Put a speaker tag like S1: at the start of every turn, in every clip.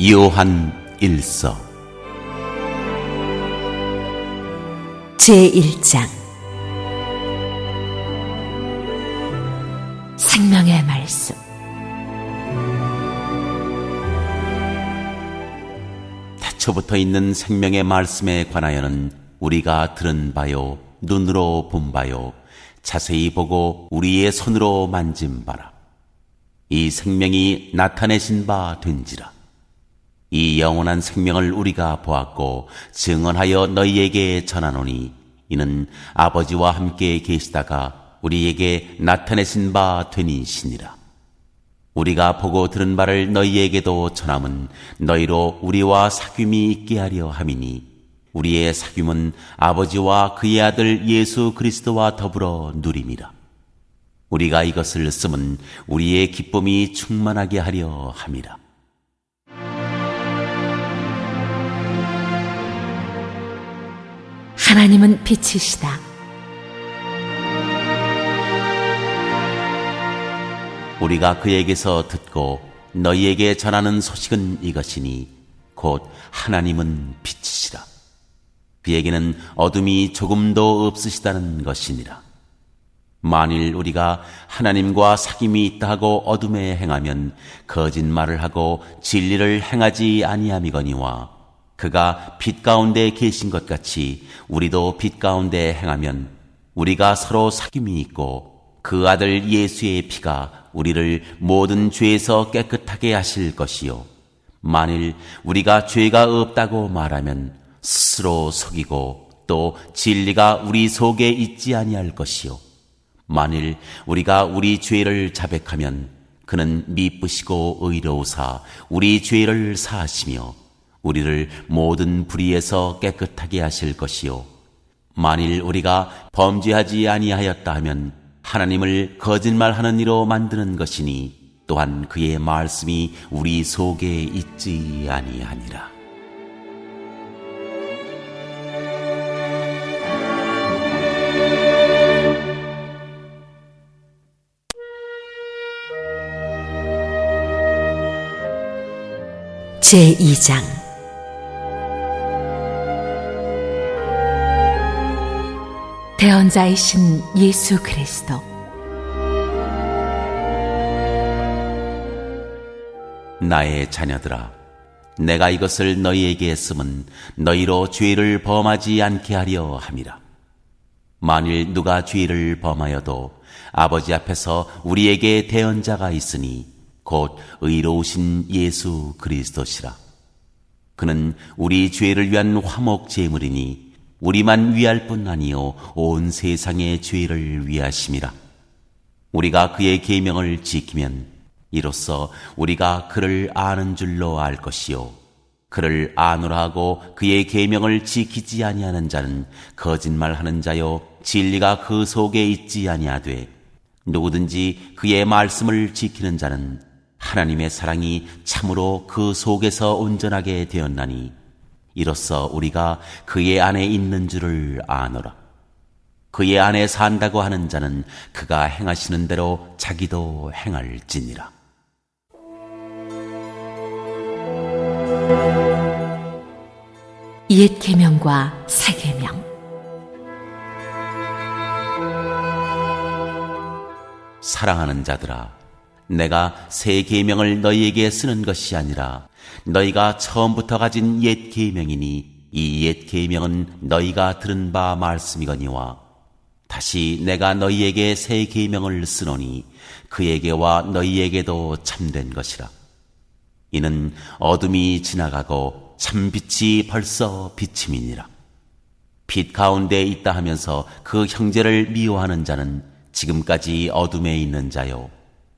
S1: 요한 1서
S2: 제1장 생명의 말씀.
S1: 태초부터 있는 생명의 말씀에 관하여는 우리가 들은 바요, 눈으로 본 바요, 자세히 보고 우리의 손으로 만진 바라. 이 생명이 나타내신 바 된지라. 이 영원한 생명을 우리가 보았고 증언하여 너희에게 전하노니, 이는 아버지와 함께 계시다가 우리에게 나타내신 바 되니시니라. 우리가 보고 들은 바를 너희에게도 전함은 너희로 우리와 사귐이 있게 하려 함이니, 우리의 사귐은 아버지와 그의 아들 예수 그리스도와 더불어 누림이라. 우리가 이것을 쓰면 우리의 기쁨이 충만하게 하려 함이라.
S2: 하나님은 빛이시다.
S1: 우리가 그에게서 듣고 너희에게 전하는 소식은 이것이니, 곧 하나님은 빛이시라. 그에게는 어둠이 조금도 없으시다는 것이니라. 만일 우리가 하나님과 사귐이 있다 하고 어둠에 행하면 거짓말을 하고 진리를 행하지 아니함이거니와, 그가 빛 가운데 계신 것 같이 우리도 빛 가운데 행하면 우리가 서로 사귐이 있고, 그 아들 예수의 피가 우리를 모든 죄에서 깨끗하게 하실 것이요, 만일 우리가 죄가 없다고 말하면 스스로 속이고 또 진리가 우리 속에 있지 아니할 것이요, 만일 우리가 우리 죄를 자백하면 그는 미쁘시고 의로우사 우리 죄를 사하시며 우리를 모든 불의에서 깨끗하게 하실 것이요, 만일 우리가 범죄하지 아니하였다 하면 하나님을 거짓말하는 이로 만드는 것이니, 또한 그의 말씀이 우리 속에 있지 아니하니라.
S2: 제2장 대언자이신 예수 그리스도,
S1: 나의 자녀들아, 내가 이것을 너희에게 쓰면 너희로 죄를 범하지 않게 하려 함이라. 만일 누가 죄를 범하여도 아버지 앞에서 우리에게 대언자가 있으니, 곧 의로우신 예수 그리스도시라. 그는 우리 죄를 위한 화목 제물이니 우리만 위할 뿐 아니요 온 세상의 죄를 위하심이라. 우리가 그의 계명을 지키면 이로써 우리가 그를 아는 줄로 알 것이요, 그를 아노라 하고 그의 계명을 지키지 아니하는 자는 거짓말하는 자요 진리가 그 속에 있지 아니하되, 누구든지 그의 말씀을 지키는 자는 하나님의 사랑이 참으로 그 속에서 온전하게 되었나니, 이로써 우리가 그의 안에 있는 줄을 아노라. 그의 안에 산다고 하는 자는 그가 행하시는 대로 자기도 행할지니라.
S2: 옛 계명과 새 계명.
S1: 사랑하는 자들아, 내가 새 계명을 너희에게 쓰는 것이 아니라 너희가 처음부터 가진 옛 계명이니, 이 옛 계명은 너희가 들은 바 말씀이거니와, 다시 내가 너희에게 새 계명을 쓰노니 그에게와 너희에게도 참된 것이라. 이는 어둠이 지나가고 참빛이 벌써 비침이니라. 빛 가운데 있다 하면서 그 형제를 미워하는 자는 지금까지 어둠에 있는 자요,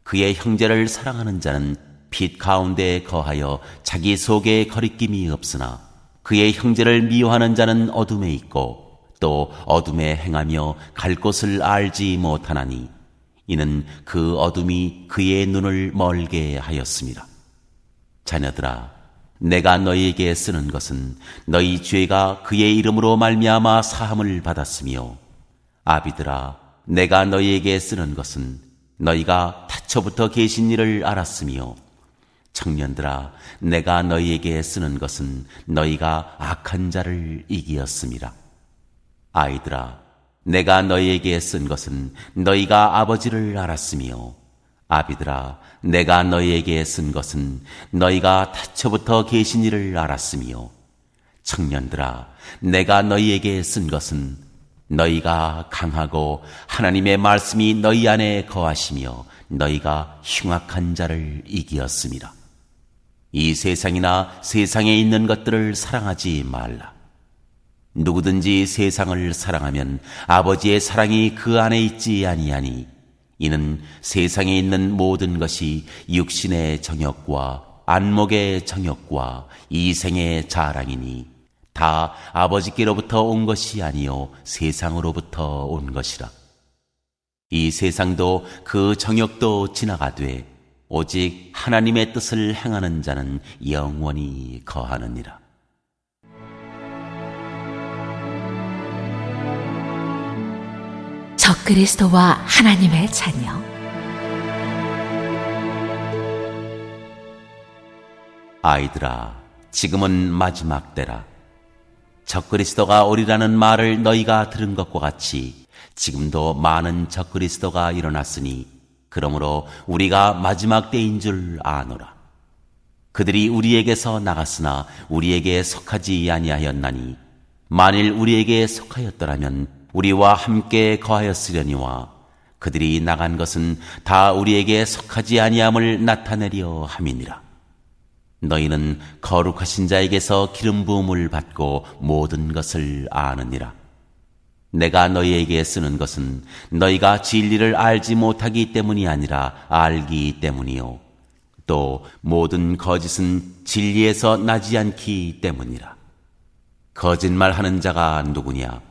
S1: 그의 형제를 사랑하는 자는 빛 가운데 거하여 자기 속에 거리낌이 없으나, 그의 형제를 미워하는 자는 어둠에 있고 또 어둠에 행하며 갈 곳을 알지 못하나니, 이는 그 어둠이 그의 눈을 멀게 하였습니다. 자녀들아, 내가 너희에게 쓰는 것은 너희 죄가 그의 이름으로 말미암아 사함을 받았으며, 아비들아, 내가 너희에게 쓰는 것은 너희가 태초부터 계신 일을 알았으며 청년들아, 내가 너희에게 쓰는 것은 너희가 악한 자를 이기었음이라. 아이들아, 내가 너희에게 쓴 것은 너희가 아버지를 알았으며, 아비들아, 내가 너희에게 쓴 것은 너희가 태초부터 계신 이를 알았으며, 청년들아, 내가 너희에게 쓴 것은 너희가 강하고 하나님의 말씀이 너희 안에 거하시며 너희가 흉악한 자를 이기었음이라. 이 세상이나 세상에 있는 것들을 사랑하지 말라. 누구든지 세상을 사랑하면 아버지의 사랑이 그 안에 있지 아니하니, 이는 세상에 있는 모든 것이 육신의 정욕과 안목의 정욕과 이생의 자랑이니 다 아버지께로부터 온 것이 아니요 세상으로부터 온 것이라. 이 세상도 그 정욕도 지나가되 오직 하나님의 뜻을 행하는 자는 영원히 거하느니라.
S2: 적그리스도와 하나님의 자녀.
S1: 아이들아, 지금은 마지막 때라. 적그리스도가 오리라는 말을 너희가 들은 것과 같이 지금도 많은 적그리스도가 일어났으니, 그러므로 우리가 마지막 때인 줄 아노라. 그들이 우리에게서 나갔으나 우리에게 속하지 아니하였나니, 만일 우리에게 속하였더라면 우리와 함께 거하였으려니와, 그들이 나간 것은 다 우리에게 속하지 아니함을 나타내려 함이니라. 너희는 거룩하신 자에게서 기름 부음을 받고 모든 것을 아느니라. 내가 너희에게 쓰는 것은 너희가 진리를 알지 못하기 때문이 아니라 알기 때문이요, 또 모든 거짓은 진리에서 나지 않기 때문이라. 거짓말하는 자가 누구냐?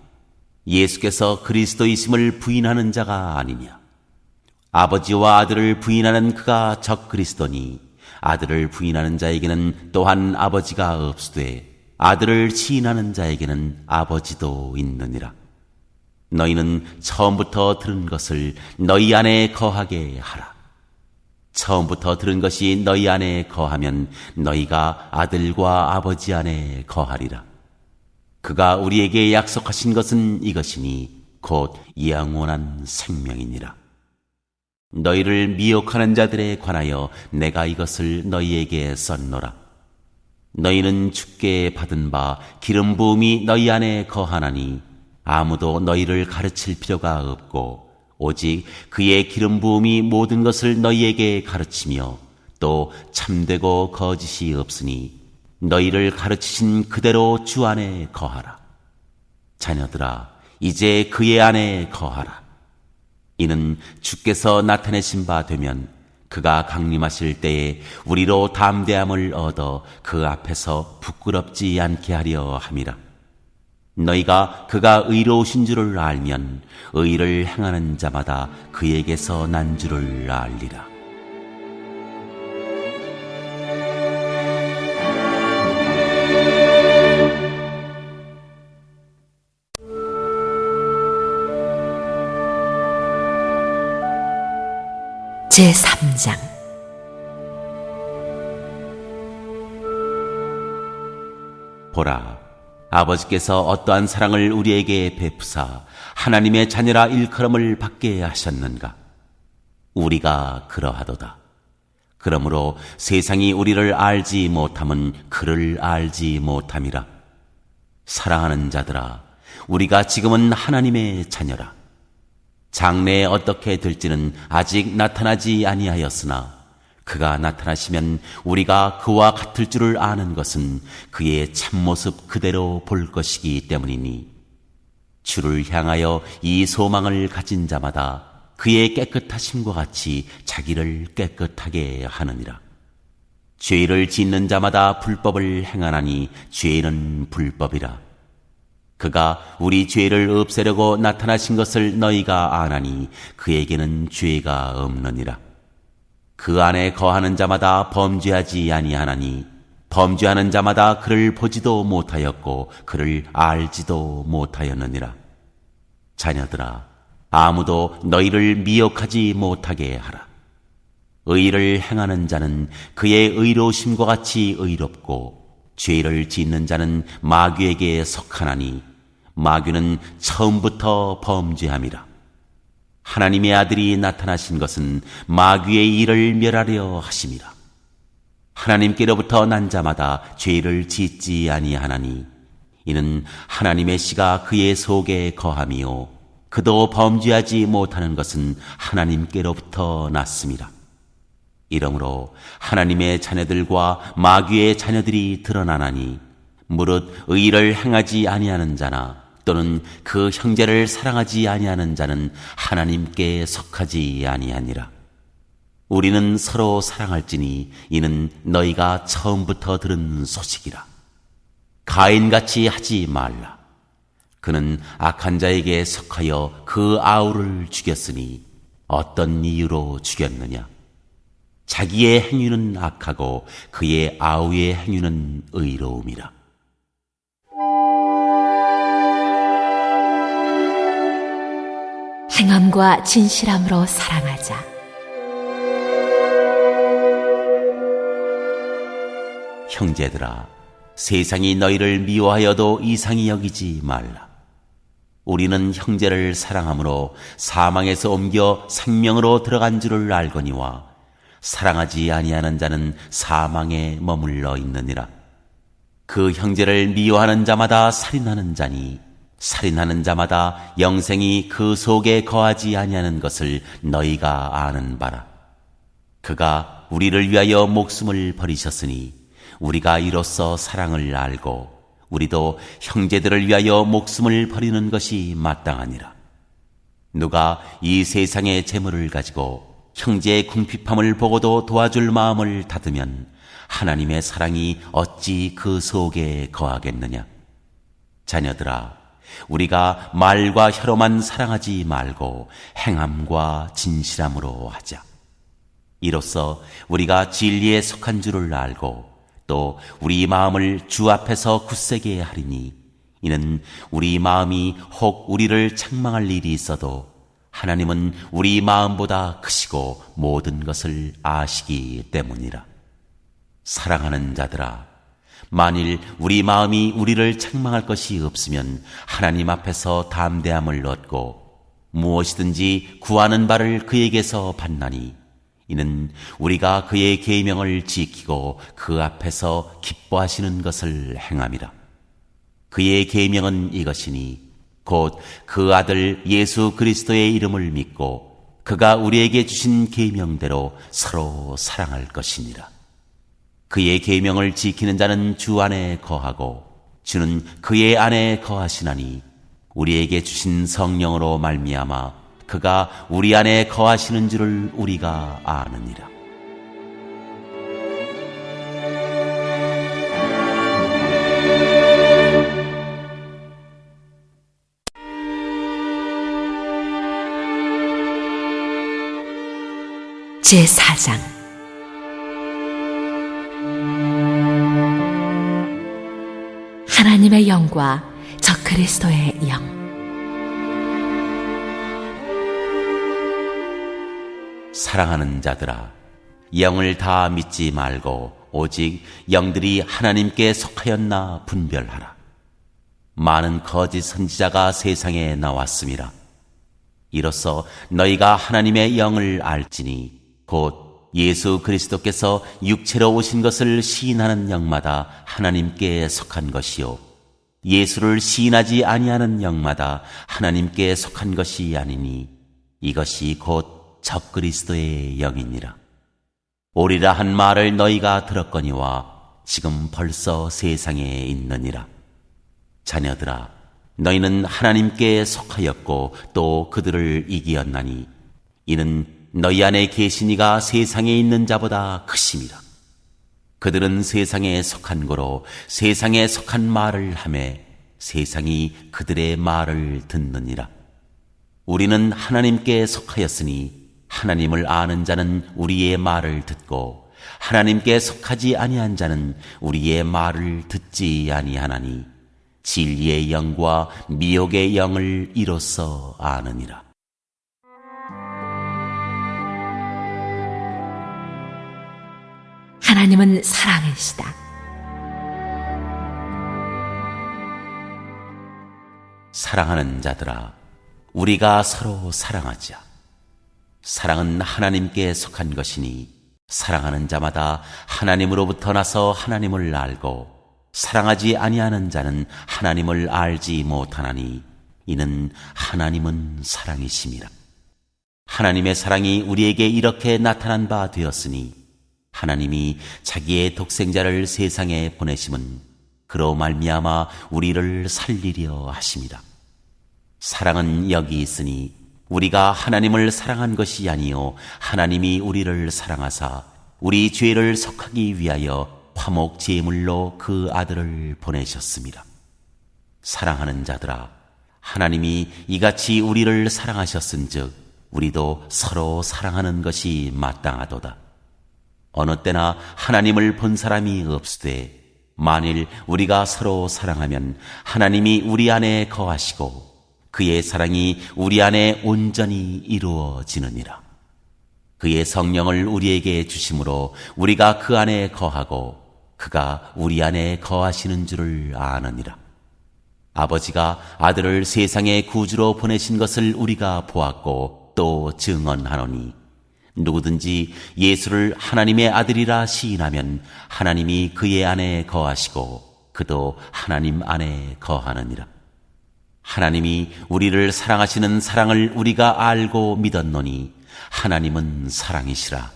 S1: 예수께서 그리스도이심을 부인하는 자가 아니냐? 아버지와 아들을 부인하는 그가 적그리스도니, 아들을 부인하는 자에게는 또한 아버지가 없으되 아들을 시인하는 자에게는 아버지도 있느니라. 너희는 처음부터 들은 것을 너희 안에 거하게 하라. 처음부터 들은 것이 너희 안에 거하면 너희가 아들과 아버지 안에 거하리라. 그가 우리에게 약속하신 것은 이것이니 곧 영원한 생명이니라. 너희를 미혹하는 자들에 관하여 내가 이것을 너희에게 썼노라. 너희는 주께 받은 바 기름 부음이 너희 안에 거하나니 아무도 너희를 가르칠 필요가 없고 오직 그의 기름 부음이 모든 것을 너희에게 가르치며 또 참되고 거짓이 없으니 너희를 가르치신 그대로 주 안에 거하라. 자녀들아, 이제 그의 안에 거하라. 이는 주께서 나타내신 바 되면 그가 강림하실 때에 우리로 담대함을 얻어 그 앞에서 부끄럽지 않게 하려 함이라. 너희가 그가 의로우신 줄을 알면 의를 행하는 자마다 그에게서 난 줄을 알리라.
S2: 제3장.
S1: 보라, 아버지께서 어떠한 사랑을 우리에게 베푸사 하나님의 자녀라 일컬음을 받게 하셨는가? 우리가 그러하도다. 그러므로 세상이 우리를 알지 못함은 그를 알지 못함이라. 사랑하는 자들아, 우리가 지금은 하나님의 자녀라. 장래에 어떻게 될지는 아직 나타나지 아니하였으나 그가 나타나시면 우리가 그와 같을 줄을 아는 것은 그의 참모습 그대로 볼 것이기 때문이니, 주를 향하여 이 소망을 가진 자마다 그의 깨끗하심과 같이 자기를 깨끗하게 하느니라. 죄를 짓는 자마다 불법을 행하나니 죄는 불법이라. 그가 우리 죄를 없애려고 나타나신 것을 너희가 아나니 그에게는 죄가 없느니라. 그 안에 거하는 자마다 범죄하지 아니하나니 범죄하는 자마다 그를 보지도 못하였고 그를 알지도 못하였느니라. 자녀들아, 아무도 너희를 미혹하지 못하게 하라. 의를 행하는 자는 그의 의로우심과 같이 의롭고 죄를 짓는 자는 마귀에게 속하나니 마귀는 처음부터 범죄함이라. 하나님의 아들이 나타나신 것은 마귀의 일을 멸하려 하심이라. 하나님께로부터 난 자마다 죄를 짓지 아니하나니 이는 하나님의 씨가 그의 속에 거함이요 그도 범죄하지 못하는 것은 하나님께로부터 났음이라. 이러므로 하나님의 자녀들과 마귀의 자녀들이 드러나나니 무릇 의를 행하지 아니하는 자나 또는 그 형제를 사랑하지 아니하는 자는 하나님께 속하지 아니하니라. 우리는 서로 사랑할지니 이는 너희가 처음부터 들은 소식이라. 가인같이 하지 말라. 그는 악한 자에게 속하여 그 아우를 죽였으니 어떤 이유로 죽였느냐? 자기의 행위는 악하고 그의 아우의 행위는 의로움이라.
S2: 행함과 진실함으로 사랑하자.
S1: 형제들아, 세상이 너희를 미워하여도 이상히 여기지 말라. 우리는 형제를 사랑함으로 사망에서 옮겨 생명으로 들어간 줄을 알거니와 사랑하지 아니하는 자는 사망에 머물러 있느니라. 그 형제를 미워하는 자마다 살인하는 자니 살인하는 자마다 영생이 그 속에 거하지 아니하는 것을 너희가 아는 바라. 그가 우리를 위하여 목숨을 버리셨으니 우리가 이로써 사랑을 알고 우리도 형제들을 위하여 목숨을 버리는 것이 마땅하니라. 누가 이 세상의 재물을 가지고 형제의 궁핍함을 보고도 도와줄 마음을 닫으면 하나님의 사랑이 어찌 그 속에 거하겠느냐. 자녀들아, 우리가 말과 혀로만 사랑하지 말고 행함과 진실함으로 하자. 이로써 우리가 진리에 속한 줄을 알고 또 우리 마음을 주 앞에서 굳세게 하리니 이는 우리 마음이 혹 우리를 책망할 일이 있어도 하나님은 우리 마음보다 크시고 모든 것을 아시기 때문이라. 사랑하는 자들아, 만일 우리 마음이 우리를 책망할 것이 없으면 하나님 앞에서 담대함을 얻고 무엇이든지 구하는 바를 그에게서 받나니 이는 우리가 그의 계명을 지키고 그 앞에서 기뻐하시는 것을 행함이라. 그의 계명은 이것이니 곧 그 아들 예수 그리스도의 이름을 믿고 그가 우리에게 주신 계명대로 서로 사랑할 것이니라. 그의 계명을 지키는 자는 주 안에 거하고 주는 그의 안에 거하시나니 우리에게 주신 성령으로 말미암아 그가 우리 안에 거하시는 줄을 우리가 아느니라.
S2: 제4장. 하나님의 영과 적 그리스도의 영.
S1: 사랑하는 자들아, 영을 다 믿지 말고 오직 영들이 하나님께 속하였나 분별하라. 많은 거짓 선지자가 세상에 나왔음이라. 이로써 너희가 하나님의 영을 알지니 곧 예수 그리스도께서 육체로 오신 것을 시인하는 영마다 하나님께 속한 것이요 예수를 시인하지 아니하는 영마다 하나님께 속한 것이 아니니 이것이 곧 적 그리스도의 영이니라. 오리라 한 말을 너희가 들었거니와 지금 벌써 세상에 있느니라. 자녀들아, 너희는 하나님께 속하였고 또 그들을 이기었나니 이는 너희 안에 계신 이가 세상에 있는 자보다 크심이라. 그들은 세상에 속한 거로 세상에 속한 말을 하매 세상이 그들의 말을 듣느니라. 우리는 하나님께 속하였으니 하나님을 아는 자는 우리의 말을 듣고 하나님께 속하지 아니한 자는 우리의 말을 듣지 아니하나니 진리의 영과 미혹의 영을 이로써 아느니라.
S2: 하나님은 사랑이시다.
S1: 사랑하는 자들아, 우리가 서로 사랑하자. 사랑은 하나님께 속한 것이니 사랑하는 자마다 하나님으로부터 나서 하나님을 알고 사랑하지 아니하는 자는 하나님을 알지 못하나니 이는 하나님은 사랑이심이라. 하나님의 사랑이 우리에게 이렇게 나타난 바 되었으니 하나님이 자기의 독생자를 세상에 보내심은 그로 말미암아 우리를 살리려 하심이라. 사랑은 여기 있으니 우리가 하나님을 사랑한 것이 아니요 하나님이 우리를 사랑하사 우리 죄를 속하기 위하여 화목 제물로 그 아들을 보내셨습니다. 사랑하는 자들아, 하나님이 이같이 우리를 사랑하셨은즉 우리도 서로 사랑하는 것이 마땅하도다. 어느 때나 하나님을 본 사람이 없으되 만일 우리가 서로 사랑하면 하나님이 우리 안에 거하시고 그의 사랑이 우리 안에 온전히 이루어지느니라. 그의 성령을 우리에게 주심으로 우리가 그 안에 거하고 그가 우리 안에 거하시는 줄을 아느니라. 아버지가 아들을 세상의 구주로 보내신 것을 우리가 보았고 또 증언하노니 누구든지 예수를 하나님의 아들이라 시인하면 하나님이 그의 안에 거하시고 그도 하나님 안에 거하느니라. 하나님이 우리를 사랑하시는 사랑을 우리가 알고 믿었노니 하나님은 사랑이시라.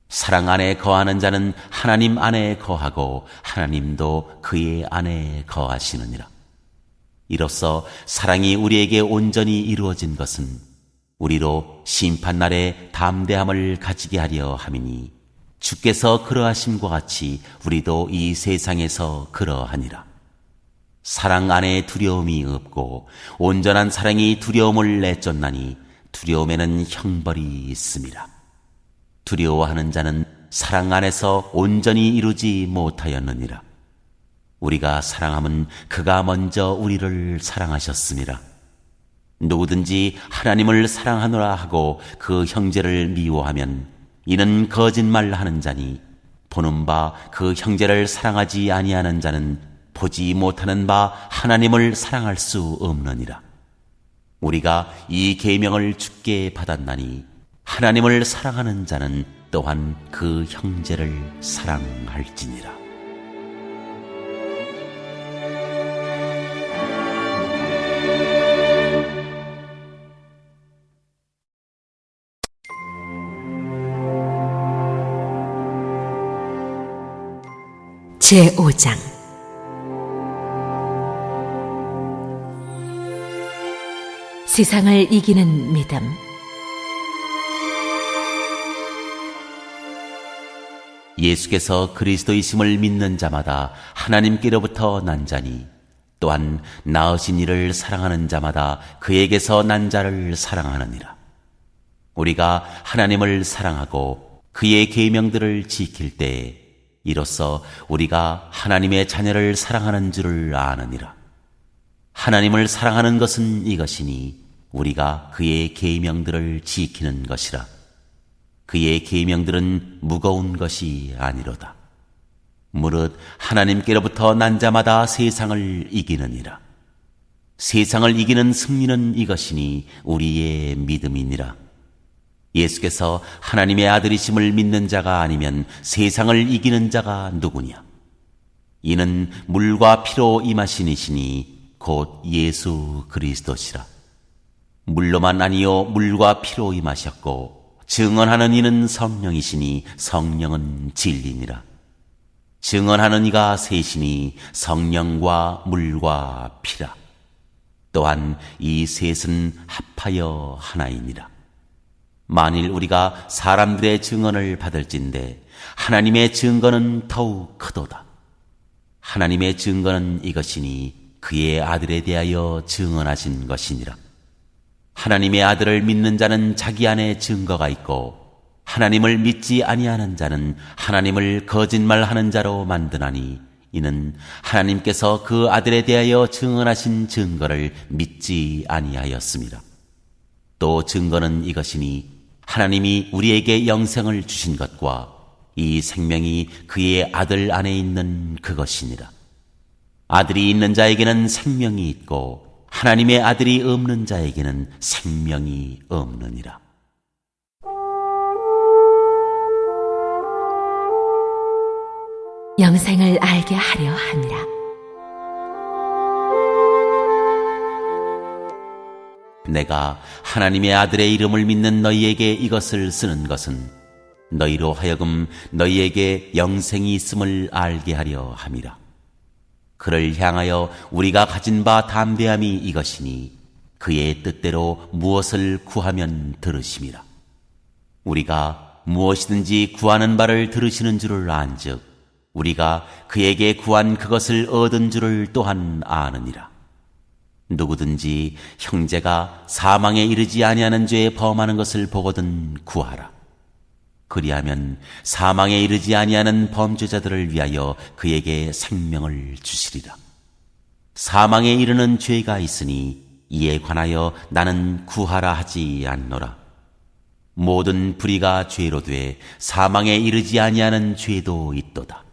S1: 사랑 안에 거하는 자는 하나님 안에 거하고 하나님도 그의 안에 거하시느니라. 이로써 사랑이 우리에게 온전히 이루어진 것은 우리로 심판날에 담대함을 가지게 하려 함이니 주께서 그러하심과 같이 우리도 이 세상에서 그러하니라. 사랑 안에 두려움이 없고 온전한 사랑이 두려움을 내쫓나니 두려움에는 형벌이 있습니다. 두려워하는 자는 사랑 안에서 온전히 이루지 못하였느니라. 우리가 사랑함은 그가 먼저 우리를 사랑하셨습니다. 누구든지 하나님을 사랑하노라 하고 그 형제를 미워하면 이는 거짓말하는 자니 보는 바 그 형제를 사랑하지 아니하는 자는 보지 못하는 바 하나님을 사랑할 수 없느니라. 우리가 이 계명을 주께 받았나니 하나님을 사랑하는 자는 또한 그 형제를 사랑할지니라.
S2: 제5장 세상을 이기는 믿음.
S1: 예수께서 그리스도이심을 믿는 자마다 하나님께로부터 난 자니 또한 낳으신 이를 사랑하는 자마다 그에게서 난 자를 사랑하느니라. 우리가 하나님을 사랑하고 그의 계명들을 지킬 때에 이로써 우리가 하나님의 자녀를 사랑하는 줄을 아느니라. 하나님을 사랑하는 것은 이것이니 우리가 그의 계명들을 지키는 것이라. 그의 계명들은 무거운 것이 아니로다. 무릇 하나님께로부터 난 자마다 세상을 이기느니라. 세상을 이기는 승리는 이것이니 우리의 믿음이니라. 예수께서 하나님의 아들이심을 믿는 자가 아니면 세상을 이기는 자가 누구냐? 이는 물과 피로 임하신 이시니 곧 예수 그리스도시라. 물로만 아니요 물과 피로 임하셨고 증언하는 이는 성령이시니 성령은 진리니라. 증언하는 이가 셋이니 성령과 물과 피라. 또한 이 셋은 합하여 하나이니라. 만일 우리가 사람들의 증언을 받을진대 하나님의 증거는 더욱 크도다. 하나님의 증거는 이것이니 그의 아들에 대하여 증언하신 것이니라. 하나님의 아들을 믿는 자는 자기 안에 증거가 있고 하나님을 믿지 아니하는 자는 하나님을 거짓말하는 자로 만드나니 이는 하나님께서 그 아들에 대하여 증언하신 증거를 믿지 아니하였습니다. 또 증거는 이것이니 하나님이 우리에게 영생을 주신 것과 이 생명이 그의 아들 안에 있는 그것이니라. 아들이 있는 자에게는 생명이 있고 하나님의 아들이 없는 자에게는 생명이 없느니라.
S2: 영생을 알게 하려 함이라.
S1: 내가 하나님의 아들의 이름을 믿는 너희에게 이것을 쓰는 것은 너희로 하여금 너희에게 영생이 있음을 알게 하려 함이라. 그를 향하여 우리가 가진 바 담대함이 이것이니 그의 뜻대로 무엇을 구하면 들으심이라. 우리가 무엇이든지 구하는 바를 들으시는 줄을 안즉 우리가 그에게 구한 그것을 얻은 줄을 또한 아느니라. 누구든지 형제가 사망에 이르지 아니하는 죄에 범하는 것을 보거든 구하라. 그리하면 사망에 이르지 아니하는 범죄자들을 위하여 그에게 생명을 주시리라. 사망에 이르는 죄가 있으니 이에 관하여 나는 구하라 하지 않노라. 모든 불의가 죄로 돼 사망에 이르지 아니하는 죄도 있도다.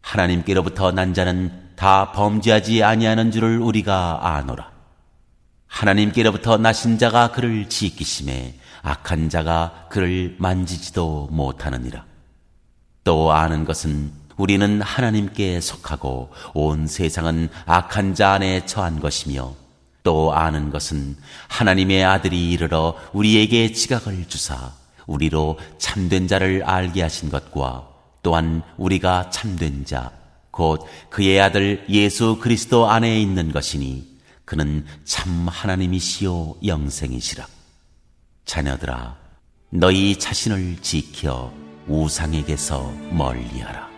S1: 하나님께로부터 난 자는 다 범죄하지 아니하는 줄을 우리가 아노라. 하나님께로부터 나신 자가 그를 지키심에 악한 자가 그를 만지지도 못하느니라. 또 아는 것은 우리는 하나님께 속하고 온 세상은 악한 자 안에 처한 것이며 또 아는 것은 하나님의 아들이 이르러 우리에게 지각을 주사 우리로 참된 자를 알게 하신 것과 또한 우리가 참된 자 곧 그의 아들 예수 그리스도 안에 있는 것이니 그는 참 하나님이시요 영생이시라. 자녀들아, 너희 자신을 지켜 우상에게서 멀리하라.